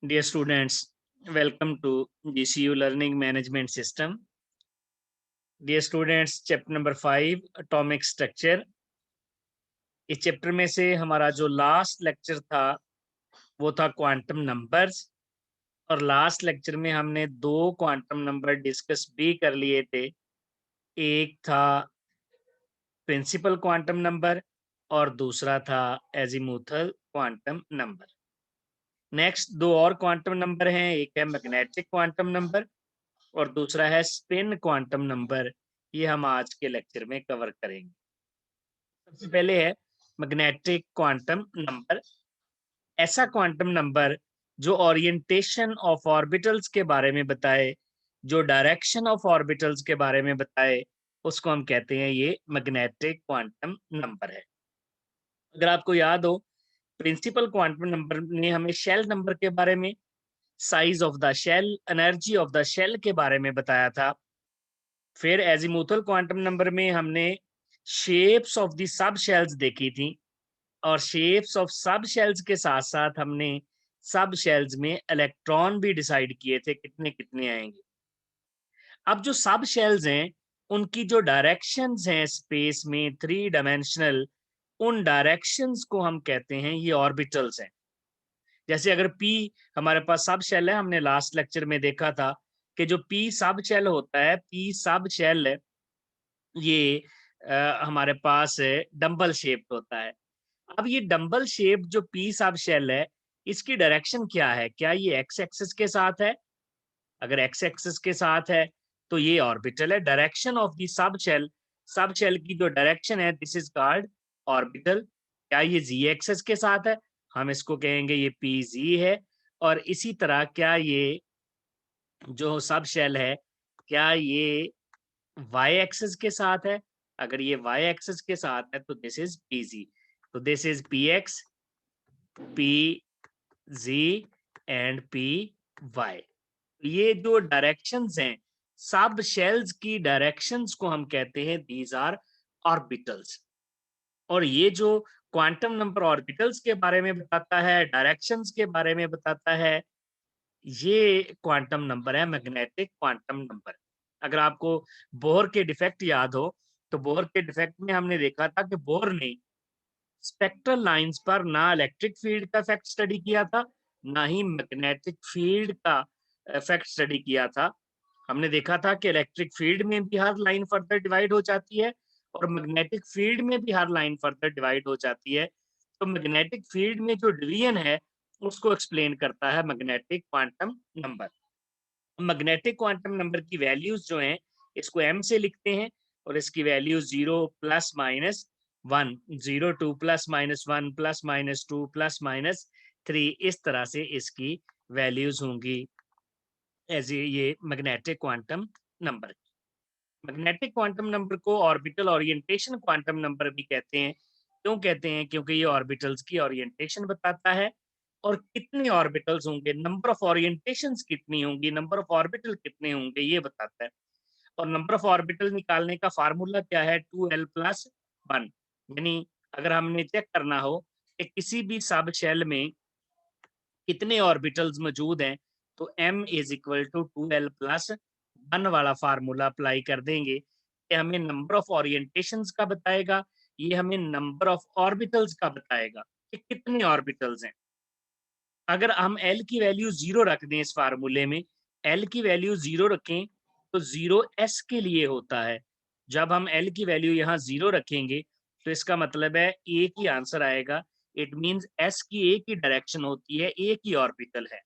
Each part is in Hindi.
Dear students, welcome to GCU Learning Management System. Dear students, chapter number 5, Atomic Structure. इस चैप्टर में से हमारा जो लास्ट लेक्चर था वो था क्वांटम नंबर्स, और लास्ट लेक्चर में हमने दो क्वांटम नंबर डिस्कस भी कर लिए थे। एक था प्रिंसिपल क्वांटम नंबर और दूसरा था एजीमुथल क्वांटम नंबर। नेक्स्ट दो और क्वांटम नंबर हैं, एक है मैग्नेटिक क्वांटम नंबर और दूसरा है स्पिन क्वांटम नंबर। ये हम आज के लेक्चर में कवर करेंगे। सबसे पहले है मैग्नेटिक क्वांटम नंबर। ऐसा क्वांटम नंबर जो ओरिएंटेशन ऑफ ऑर्बिटल्स के बारे में बताए, जो डायरेक्शन ऑफ ऑर्बिटल्स के बारे में बताए, उसको हम कहते हैं ये मैग्नेटिक क्वांटम नंबर है। अगर आपको याद हो, प्रिंसिपल क्वांटम नंबर ने हमें शेल नंबर के बारे में, size of the shell, energy of the shell के बारे में बताया था। फिर एजीमुथल क्वांटम नंबर में हमने shapes of the sub shells देखी थी, और शेप्स ऑफ सब शेल्स के साथ साथ हमने सब शेल्स में इलेक्ट्रॉन भी डिसाइड किए थे कितने कितने आएंगे। अब जो सब शेल्स हैं उनकी जो डायरेक्शंस हैं स्पेस में थ्री डायमेंशनल, उन डायरेक्शंस को हम कहते हैं ये ऑर्बिटल्स हैं। जैसे अगर पी हमारे पास सब शेल है, हमने लास्ट लेक्चर में देखा था कि जो पी सब शेल होता है, पी सब शेल ये हमारे पास डंबल शेप्ड होता है। अब ये डंबल शेप जो पी सब शेल है, इसकी डायरेक्शन क्या है? क्या ये एक्स एक्सिस के साथ है? अगर एक्स एक्सिस के साथ है तो ये ऑर्बिटल है। डायरेक्शन ऑफ दी सब शेल की जो डायरेक्शन है, दिस इज कॉल्ड ऑर्बिटल। क्या ये जी एक्सिस के साथ है? हम इसको कहेंगे ये पी जी है। और इसी तरह क्या ये जो सब शेल है, क्या ये वाई एक्सिस के साथ है? अगर ये वाई एक्सिस के साथ है तो दिस इज पी जी। तो this is p x, p z and p y. ये जो डायरेक्शंस हैं सब शेल्स की, डायरेक्शंस को हम कहते हैं दीज आर ऑर्बिटल्स। और ये जो क्वांटम नंबर ऑर्बिटल्स के बारे में बताता है, डायरेक्शंस के बारे में बताता है, ये क्वांटम नंबर है मैग्नेटिक क्वांटम नंबर। अगर आपको बोर के डिफेक्ट याद हो, तो बोर के डिफेक्ट में हमने देखा था कि बोर ने स्पेक्ट्रल लाइंस पर ना इलेक्ट्रिक फील्ड का इफेक्ट स्टडी किया था, ना ही मैग्नेटिक फील्ड का इफेक्ट स्टडी किया था। हमने देखा था कि इलेक्ट्रिक फील्ड में भी हर लाइन फर्दर डिवाइड हो जाती है और मैग्नेटिक फील्ड में भी हर लाइन फर्दर डिवाइड हो जाती है। तो मैग्नेटिक फील्ड में जो डिवीजन है उसको एक्सप्लेन करता है magnetic quantum number. Magnetic quantum number की वैल्यूज जो हैं इसको m से लिखते हैं, और इसकी वैल्यू 0 ± 1, 0 2 ± 1 ± 2 ± 3, इस तरह से इसकी वैल्यूज होंगी एज ये magnetic quantum number. Magnetic quantum number को ऑर्बिटल ओरिएंटेशन क्वांटम नंबर भी कहते हैं। क्यों कहते हैं? क्योंकि ये ऑर्बिटल्स की ओरिएंटेशन बताता है, और कितने ऑर्बिटल्स होंगे, नंबर ऑफ ओरिएंटेशंस कितनी होंगी, नंबर ऑफ ऑर्बिटल कितने होंगे, ये बताता है। और नंबर ऑफ ऑर्बिटल निकालने का फार्मूला क्या है? 2l+1। यानी अगर हमने चेक करना हो कि किसी भी सब शेल में कितने ऑर्बिटल्स मौजूद हैं, तो m is equal to 2l+1 वाला फार्मूला अप्लाई कर देंगे। ये हमें नंबर ऑफ ओरिएंटेशंस का बताएगा, ये हमें नंबर ऑफ ऑर्बिटल्स का बताएगा कि कितने ऑर्बिटल्स हैं। अगर हम L की वैल्यू 0 रख दें इस फार्मूले में, L की वैल्यू 0 रखें तो 0 S के लिए होता है। जब हम L की वैल्यू यहाँ 0 रखेंगे तो इसका मतलब है एक ही आंसर आएगा। इट मीन्स S की एक ही डायरेक्शन होती है, एक ही ऑर्बिटल है।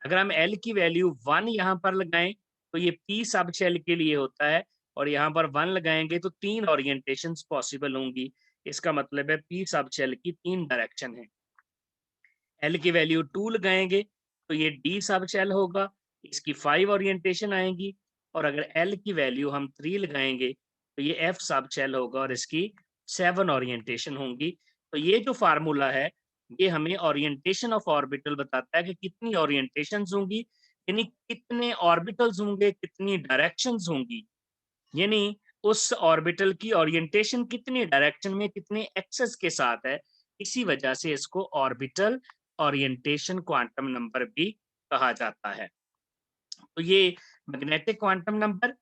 अगर हम L की वैल्यू 1 यहाँ पर लगाएं तो ये P सब शेल के लिए होता है, और यहाँ पर 1 लगाएंगे तो 3 ओरिएंटेशंस पॉसिबल होंगी। इसका मतलब है P सब शेल की 3 डायरेक्शन है। L की वैल्यू 2 लगाएंगे तो ये D सब शेल होगा, इसकी 5 ओरिएंटेशन आएंगी। और अगर L की वैल्यू हम 3 लगाएंगे तो ये F सब शेल होगा और इसकी 7 ओरिएंटेशन होंगी। तो ये जो फार्मूला है ये हमें ओरिएंटेशन ऑफ ऑर्बिटल बताता है कि कितनी ओरिएंटेशंस होंगी, यानी कितने ऑर्बिटल्स होंगे, कितनी डायरेक्शंस होंगी, यानी उस ऑर्बिटल की ओरिएंटेशन कितनी डायरेक्शन में, कितने एक्सेस के साथ है। इसी वजह से इसको ऑर्बिटल ओरिएंटेशन क्वांटम नंबर भी कहा जाता है। तो ये मैग्नेटिक क्वांटम नंबर,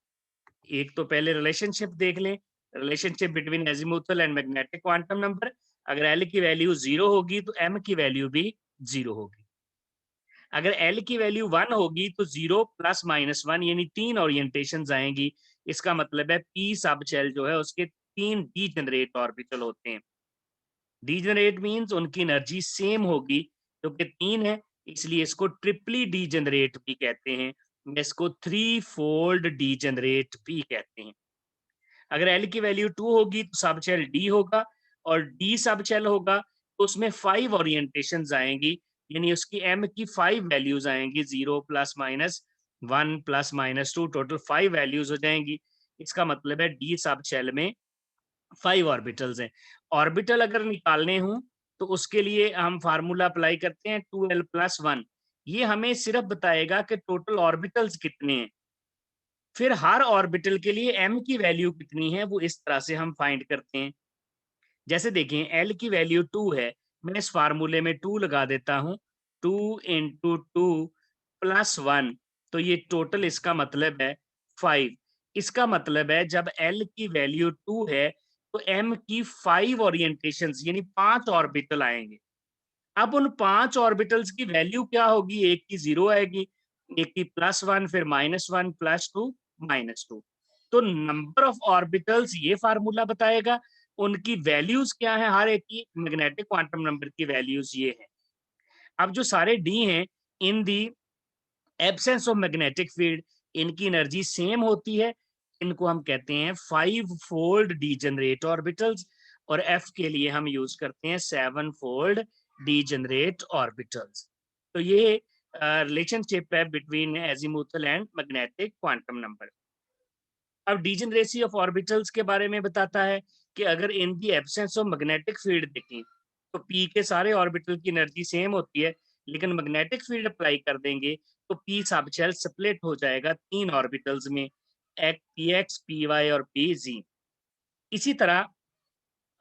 एक तो पहले रिलेशनशिप देख लें, relationship between azimuthal and magnetic quantum number. अगर एल की वैल्यू 0 होगी तो एम की वैल्यू भी 0 होगी। अगर एल की वैल्यू 1 होगी तो 0 प्लस माइनस 1 यानी 3 ओरिएंटेशंस आएंगी। इसका मतलब है पी सब शेल जो है उसके 3 डीजेनरेट ऑर्बिटल होते हैं। डीजेनरेट मींस उनकी एनर्जी सेम होगी, जो कि 3 है, इसलिए इसको ट्रिपली डीजेनरेट भी कहते हैं, इसको 3 फोल्ड डीजेनरेट भी कहते हैं। अगर एल की वैल्यू 2 होगी तो सब शेल डी होगा, और डी सब शेल होगा तो उसमें 5 ओरिएंटेशंस आएंगी, यानी उसकी एम की 5 वैल्यूज आएंगी, 0 plus minus 1 plus minus 2, total 5 values हो जाएंगी। इसका मतलब है डी सब शेल में 5 ऑर्बिटल्स हैं। ऑर्बिटल अगर निकालने हों तो उसके लिए हम फार्मूला अप्लाई करते हैं 2l प्लस 1। ये हमें सिर्फ बताएगा कि टोटल ऑर्बिटल्स कितने हैं। फिर हर ऑर्बिटल के लिए m की वैल्यू कितनी है वो इस तरह से हम फाइंड करते हैं। जैसे देखें l की वैल्यू 2 है, मैं इस फार्मूले में 2 लगा देता हूं, 2 इंटू 2 प्लस 1, तो ये टोटल इसका मतलब है 5। इसका मतलब है जब l की वैल्यू 2 है तो m की 5 ओरिएंटेशंस यानी 5 ऑर्बिटल आएंगे। अब उन 5 ऑर्बिटल्स की वैल्यू क्या होगी, एक की 0 आएगी, एक की प्लस 1, फिर माइनस 1 प्लस 2 माइनस 2। तो नंबर ऑफ ऑर्बिटल्स ये फार्मूला बताएगा, उनकी वैल्यूज क्या है, हर एक की मैग्नेटिक क्वांटम नंबर की वैल्यूज ये है। अब जो सारे डी हैं, in the absence of magnetic field इनकी एनर्जी सेम होती है, इनको हम कहते हैं 5 फोल्ड डीजेनरेट ऑर्बिटल्स, और एफ के लिए हम यूज करते हैं 7 फोल्ड डीजेनरेट ऑर्बिटल्स। तो ये रिलेशनशिप है between azimuthal and magnetic quantum number. अब डीजेनरेसी ऑफ ऑर्बिटल्स के बारे में बताता है कि अगर in the absence of magnetic field देखें तो पी के सारे ऑर्बिटल की एनर्जी सेम होती है, लेकिन मैग्नेटिक फील्ड अप्लाई कर देंगे तो पी सब शेल स्प्लिट हो जाएगा 3 ऑर्बिटल्स में, पी एक्स, पी वाई और पी जी। इसी तरह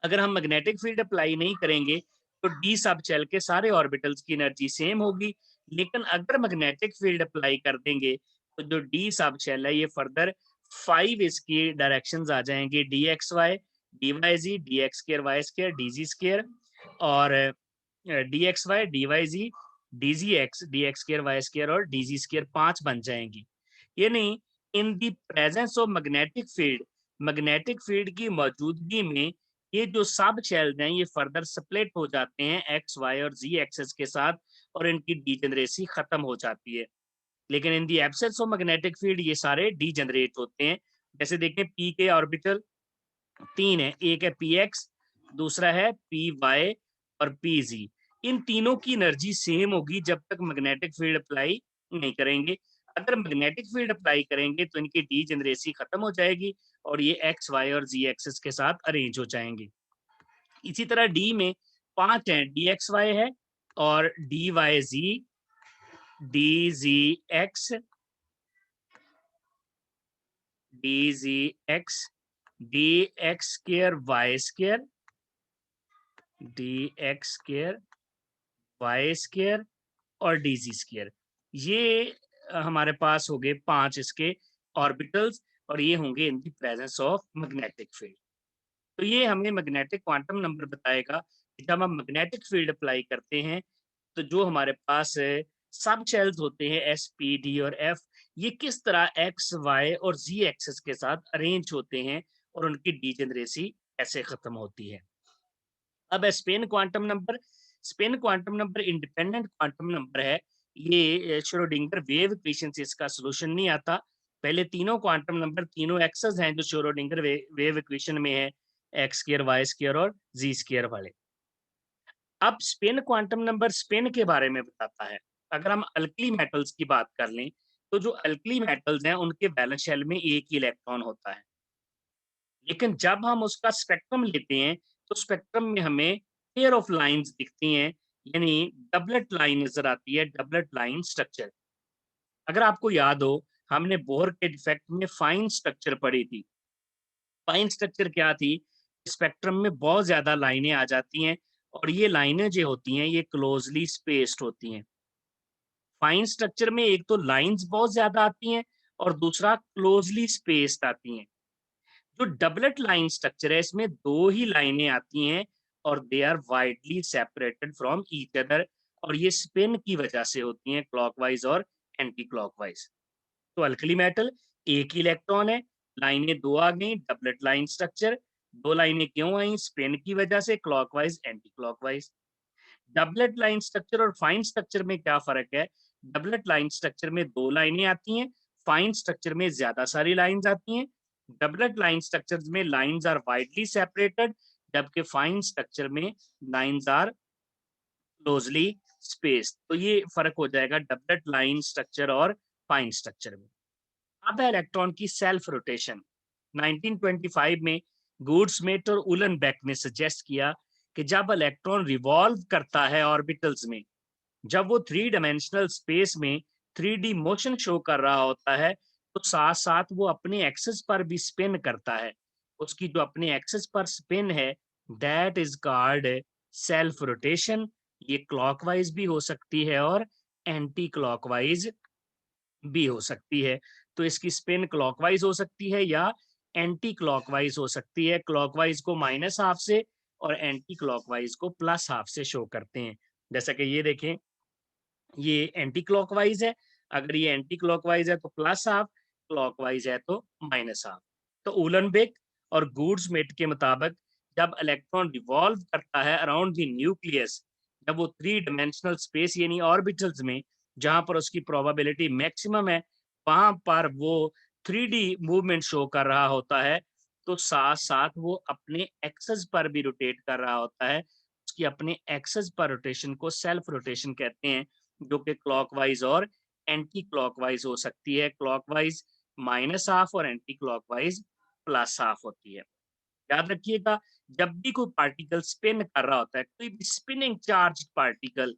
अगर हम मैग्नेटिक फील्ड अप्लाई नहीं करेंगे तो डी सब शेल के सारे ऑर्बिटल्स की एनर्जी सेम होगी, लेकिन अगर मैग्नेटिक फील्ड अप्लाई कर देंगे तो जो डी सब शेल है ये फर्दर 5 इसकी डायरेक्शंस आ जाएंगे, d x y, d y z, d x square y square, d z square, और d x y, d y z, d z x, d x square y square और डी जी स्क्र 5 बन जाएंगी। यानी in the presence of magnetic field की मौजूदगी में ये जो सब शेल्स हैं ये फर्दर स्प्लिट हो जाते हैं एक्स वाई और जी एक्सेस के साथ, और इनकी डीजेनरेसी खत्म हो जाती है। लेकिन in the absence of magnetic field ये सारे डीजेनरेट होते हैं। जैसे देखें पी के ऑर्बिटल 3 है, एक है पी एक्स, दूसरा है पी वाई और पी जी। इन तीनों की एनर्जी सेम होगी जब तक मैग्नेटिक फील्ड अप्लाई नहीं करेंगे। अगर मैग्नेटिक फील्ड अप्लाई करेंगे तो इनकी डीजेनरेसी खत्म हो जाएगी और ये एक्स वाई और जी एक्सिस के साथ अरेंज हो जाएंगे। इसी तरह डी में 5 है, डी एक्स वाई है और d y z, d z x, d z x, d x square y square, d x square y square और डी जी स्क्र। ये हमारे पास हो गए 5 इसके ऑर्बिटल्स, और ये होंगे in the presence of magnetic field. तो ये हमें मैग्नेटिक क्वांटम नंबर बताएगा कि जब हम मैग्नेटिक फील्ड अप्लाई करते हैं तो जो हमारे पास सब शेल्स होते हैं एस, पी, डी और एफ, ये किस तरह एक्स, वाई और जी एक्सिस के साथ अरेंज होते हैं और उनकी डीजेनरेसी कैसे खत्म होती है। अब spin quantum number, spin quantum number independent quantum number है। ये श्रोडिंगर वेव इक्वेशन से इसका सॉल्यूशन नहीं आता। पहले तीनों क्वांटम नंबर तीनों एक्सेस हैं जो श्रोडिंगर वेव इक्वेशन में है, एक्स स्क्वायर, वाई स्क्वायर और जी स्क्वायर वाले। अब स्पिन क्वांटम नंबर स्पिन के बारे में बताता है। अगर हम अल्कली मेटल्स की बात कर लें तो जो अल्कली मेटल्स हैं उनके वैलेंस शेल में एक ही इलेक्ट्रॉन होता है, लेकिन जब हम उसका स्पेक्ट्रम लेते हैं तो स्पेक्ट्रम में हमें पेयर ऑफ लाइंस दिखती हैं, यानी डबलेट लाइन नजर आती है, डबलेट लाइन स्ट्रक्चर। अगर आपको याद हो हमने बोहर के डिफेक्ट में फाइन स्ट्रक्चर पढ़ी थी। फाइन स्ट्रक्चर क्या थी, स्पेक्ट्रम में बहुत ज्यादा लाइनें आ जाती हैं और ये लाइनें जो होती हैं ये क्लोजली स्पेस्ड होती हैं। फाइन स्ट्रक्चर में एक तो लाइंस बहुत ज्यादा आती हैं और दूसरा क्लोजली स्पेस्ड आती हैं। जो डबलेट लाइन स्ट्रक्चर है इसमें दो ही लाइनें आती हैं और they are widely separated from each other, और ये स्पिन की वजह से होती हैं, क्लॉकवाइज और एंटी क्लॉकवाइज। तो अल्कली मेटल एक ही इलेक्ट्रॉन है, लाइनें दो आ गई, डबलेट लाइन स्ट्रक्चर। दो लाइनें क्यों आई? स्पिन की वजह से, clockwise anti clockwise. Doublet line structure और फाइन स्ट्रक्चर में क्या फर्क है? डबलेट लाइन स्ट्रक्चर में दो लाइनें आती हैं, फाइन स्ट्रक्चर में ज्यादा सारी लाइंस आती हैं। डबलेट लाइन स्ट्रक्चर में लाइंस आर वाइडली सेपरेटेड, जबकि फाइन स्ट्रक्चर में लाइंस आर क्लोजली स्पेस्ड। तो ये फर्क हो जाएगा डबलेट लाइन स्ट्रक्चर और फाइन स्ट्रक्चर में। अब है इलेक्ट्रॉन की सेल्फ रोटेशन। 1925 में गुड्समेट और उलनबेक ने सजेस्ट किया कि जब इलेक्ट्रॉन रिवॉल्व करता है ऑर्बिटल्स में, जब वो थ्री डायमेंशनल स्पेस में 3D मोशन शो कर रहा होता है, तो साथ साथ वो अपने एक्सिस पर भी स्पिन करता है। उसकी जो अपने एक्सिस पर स्पिन है, that is called self rotation. ये क्लॉकवाइज भी हो सकती है और एंटी क्लॉकवाइज भी हो सकती है। तो इसकी स्पिन क्लॉकवाइज हो सकती है या एंटी क्लॉकवाइज हो सकती है। क्लॉकवाइज को माइनस हाफ से और एंटी क्लॉकवाइज को प्लस हाफ से शो करते हैं। जैसा कि ये देखें, ये एंटी क्लॉकवाइज है। अगर ये एंटी क्लॉकवाइज है तो प्लस हाफ, क्लॉकवाइज है तो माइनस हाफ। तो उलनबेक और गुड्समेट के मुताबिक जब इलेक्ट्रॉन रिवॉल्व करता है अराउंड द न्यूक्लियस, जब वो थ्री डायमेंशनल स्पेस यानी ऑर्बिटल्स में, जहां पर उसकी प्रोबेबिलिटी मैक्सिमम है, वहां पर वो 3D मूवमेंट शो कर रहा होता है, तो साथ साथ वो अपने एक्सेस पर भी रोटेट कर रहा होता है। उसकी अपने एक्सेस पर रोटेशन को सेल्फ रोटेशन कहते हैं, जो कि क्लॉकवाइज और एंटी क्लॉकवाइज हो सकती है। क्लॉकवाइज माइनस हाफ और एंटी क्लॉकवाइज प्लस हाफ होती है। याद रखिएगा, जब भी कोई पार्टिकल स्पिन कर रहा होता है, कोई भी स्पिनिंग चार्ज पार्टिकल,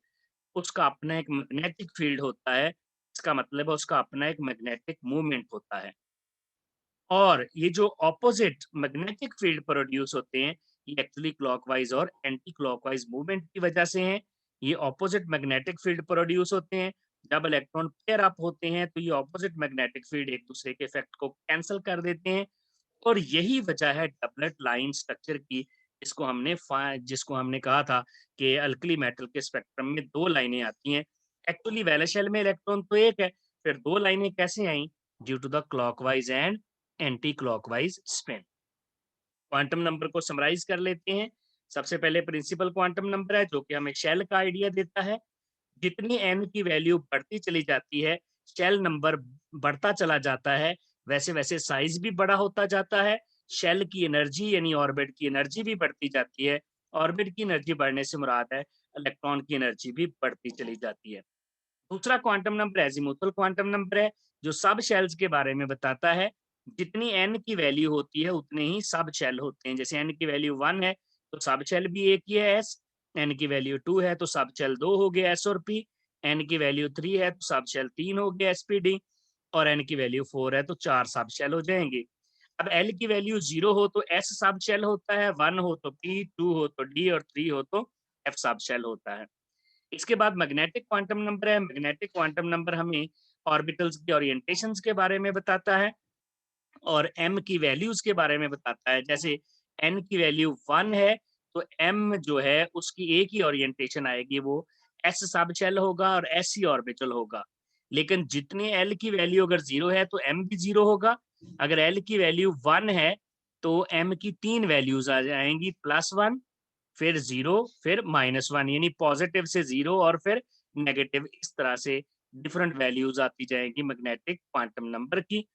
उसका अपना एक मैग्नेटिक फील्ड होता है। इसका मतलब है उसका अपना एक मैग्नेटिक मूवमेंट होता है। और ये जो ऑपोजिट मैग्नेटिक फील्ड प्रोड्यूस होते हैं, ये एक्चुअली क्लॉकवाइज और एंटी क्लॉकवाइज मूवमेंट की वजह से हैं। ये ऑपोजिट मैग्नेटिक फील्ड प्रोड्यूस होते हैं। जब इलेक्ट्रॉन पेयर अप होते हैं तो ये ऑपोजिट मैग्नेटिक फील्ड एक दूसरे के इफेक्ट को कैंसिल कर देते हैं। और यही वजह है डबलेट लाइन स्ट्रक्चर की, जिसको हमने कहा था कि अल्कली मेटल के स्पेक्ट्रम में दो लाइनें आती हैं। एक्चुअली वैलेंस शेल में इलेक्ट्रॉन तो एक है, फिर दो लाइनें कैसे आई? Due to the clockwise and anti clockwise spin. Quantum number को समराइज कर लेते हैं। सबसे पहले प्रिंसिपल क्वांटम नंबर है, जो कि हमें शेल का आइडिया देता है। जितनी n की वैल्यू बढ़ती चली जाती है, शेल नंबर बढ़ता चला जाता है, वैसे वैसे साइज भी बड़ा होता जाता है। शेल की एनर्जी यानी ऑर्बिट की एनर्जी भी बढ़ती जाती है। ऑर्बिट की एनर्जी बढ़ने से मुराद है इलेक्ट्रॉन की एनर्जी भी बढ़ती चली जाती है। दूसरा quantum number azimuthal quantum number है, जो सब शेल्स के बारे में बताता है। जितनी n की वैल्यू होती है उतने ही सब शेल होते हैं। जैसे n की वैल्यू 1 है तो सब शेल भी एक ही है, s। n की वैल्यू 2 है तो सब शेल 2 हो गए, s और p। n की वैल्यू 3 है तो सब शेल 3 हो गए, spd। और n की वैल्यू 4 है तो 4 सब शेल हो जाएंगे। अब l की वैल्यू 0 हो तो s सब शेल होता है, 1 हो तो p, 2 हो तो d और 3 हो तो f सब शेल होता है। इसके बाद मैग्नेटिक क्वांटम नंबर है। मैग्नेटिक क्वांटम नंबर हमें ऑर्बिटल्स की ओरिएंटेशंस के बारे में बताता है और m की वैल्यूज के बारे में बताता है। जैसे n की वैल्यू 1 है तो m जो है उसकी एक ही ओरिएंटेशन आएगी, वो s सब शेल होगा और s ही ऑर्बिटल होगा। लेकिन जितने l की वैल्यू अगर 0 है तो m भी 0 होगा। अगर l की वैल्यू 1 है तो m की तीन वैल्यूज आ जाएंगी, +1, फिर 0, फिर -1, यानी पॉजिटिव से 0 और फिर नेगेटिव। इस तरह से डिफरेंट वैल्यूज आती जाएंगी मैग्नेटिक क्वांटम नंबर की।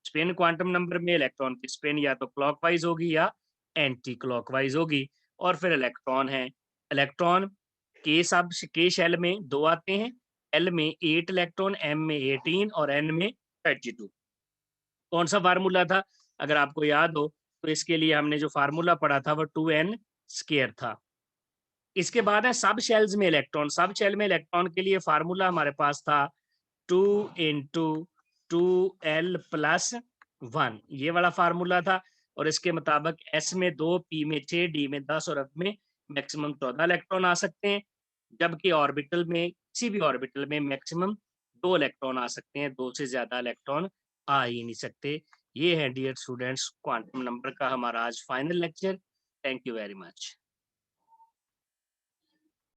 स्पिन क्वांटम नंबर में इलेक्ट्रॉन की स्पिन या तो क्लॉकवाइज होगी या एंटी क्लॉकवाइज होगी। और फिर इलेक्ट्रॉन है, इलेक्ट्रॉन के शेल में दो आते हैं, एल में 8 इलेक्ट्रॉन, एम में 18 और एन में 32। कौन सा फार्मूला था? अगर आपको याद हो तो इसके लिए हमने जो फार्मूला पढ़ा था वो 2n² था। इसके बाद है सब शेल्स में इलेक्ट्रॉन। सब शेल में इलेक्ट्रॉन के लिए फार्मूला हमारे पास था 2 इंटू 2l+1, ये वाला फार्मूला था। और इसके मुताबिक s में 2, p में 6, d में 10 और f में मैक्सिमम 14 इलेक्ट्रॉन आ सकते हैं, जबकि ऑर्बिटल में, किसी भी ऑर्बिटल में मैक्सिमम 2 इलेक्ट्रॉन आ सकते हैं, 2 से ज़्यादा इलेक्ट्रॉन आ ही नहीं सकते। ये है डियर स्टूडेंट्स क्वांटम नंबर का हमारा आज final lecture. Thank you very much.